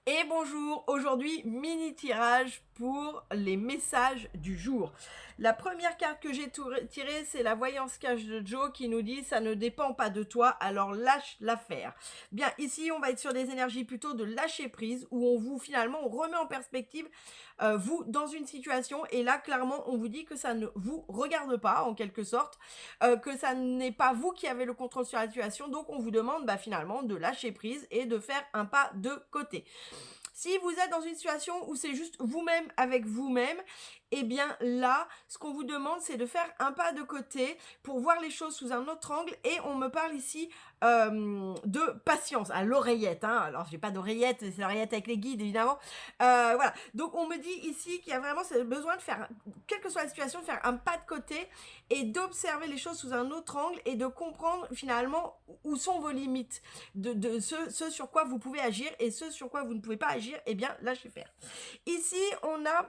Et bonjour, aujourd'hui mini tirage pour les messages du jour. La première carte que j'ai tirée, c'est la voyance cache de Joe qui nous dit ça ne dépend pas de toi, alors lâche l'affaire. Bien, ici on va être sur des énergies plutôt de lâcher prise où on vous finalement on remet en perspective vous dans une situation et là clairement on vous dit que ça ne vous regarde pas en quelque sorte, que ça n'est pas vous qui avez le contrôle sur la situation, donc on vous demande finalement de lâcher prise et de faire un pas de côté. Si vous êtes dans une situation où c'est juste vous-même avec vous-même, eh bien là, ce qu'on vous demande, c'est de faire un pas de côté pour voir les choses sous un autre angle. Et on me parle ici de patience à l'oreillette. Hein. Alors, j'ai pas d'oreillette, c'est l'oreillette avec les guides, évidemment. Voilà. Donc, on me dit ici qu'il y a vraiment besoin de faire, quelle que soit la situation, de faire un pas de côté et d'observer les choses sous un autre angle et de comprendre finalement où sont vos limites, de ce sur quoi vous pouvez agir et ce sur quoi vous ne pouvez pas agir, eh bien, lâchez faire. Ici, on a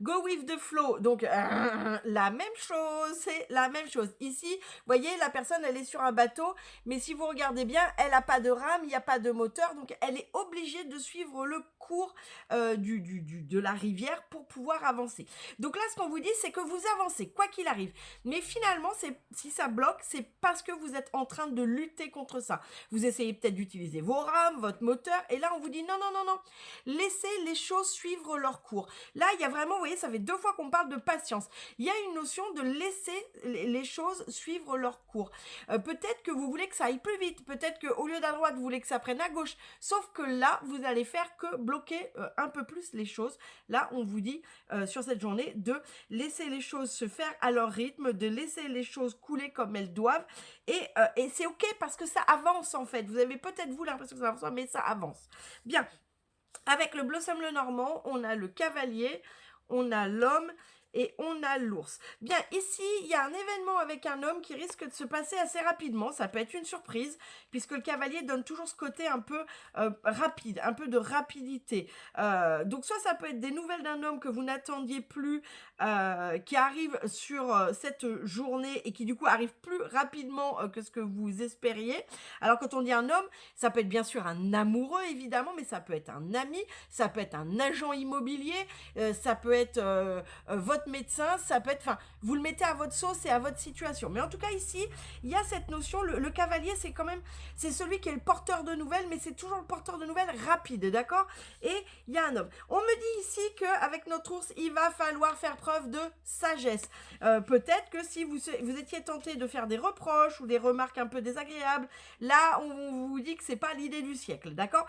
Go with the flow. Donc, la même chose, c'est la même chose. Ici, vous voyez, la personne, elle est sur un bateau, mais si vous regardez bien, elle n'a pas de rame, il n'y a pas de moteur, donc elle est obligée de suivre le cours de la rivière pour pouvoir avancer. Donc là, ce qu'on vous dit, c'est que vous avancez, quoi qu'il arrive. Mais finalement, si ça bloque, c'est parce que vous êtes en train de lutter contre ça. Vous essayez peut-être d'utiliser vos rames, votre moteur, et là, on vous dit non, non, non, non. Laissez les choses suivre leur cours. Là, il y a vraiment, vous voyez, ça fait 2 fois qu'on parle de patience. Il y a une notion de laisser les choses suivre leur cours. Peut-être que vous voulez que ça aille plus vite. Peut-être qu'au lieu d'à droite, vous voulez que ça prenne à gauche. Sauf que là, vous allez faire que bloquer un peu plus les choses. Là, on vous dit sur cette journée de laisser les choses se faire à leur rythme, de laisser les choses couler comme elles doivent. Et c'est OK parce que ça avance en fait. Vous avez peut-être vous l'impression que ça avance, mais ça avance. Bien. Avec le Blossom le Normand, on a le cavalier, on a l'homme et on a l'ours. Bien, ici, il y a un événement avec un homme qui risque de se passer assez rapidement. Ça peut être une surprise, puisque le cavalier donne toujours ce côté un peu rapide, un peu de rapidité. Donc, soit ça peut être des nouvelles d'un homme que vous n'attendiez plus, qui arrive sur cette journée et qui, du coup, arrive plus rapidement que ce que vous espériez. Alors, quand on dit un homme, ça peut être bien sûr un amoureux, évidemment, mais ça peut être un ami, ça peut être un agent immobilier, ça peut être votre médecin, ça peut être, enfin, vous le mettez à votre sauce et à votre situation. Mais en tout cas, ici, il y a cette notion, le cavalier, c'est quand même, c'est celui qui est le porteur de nouvelles, mais c'est toujours le porteur de nouvelles rapide, d'accord? Et il y a un homme. On me dit ici qu'avec notre ours, il va falloir faire preuve de sagesse. Peut-être que si vous étiez tenté de faire des reproches ou des remarques un peu désagréables, là, on vous dit que c'est pas l'idée du siècle, d'accord?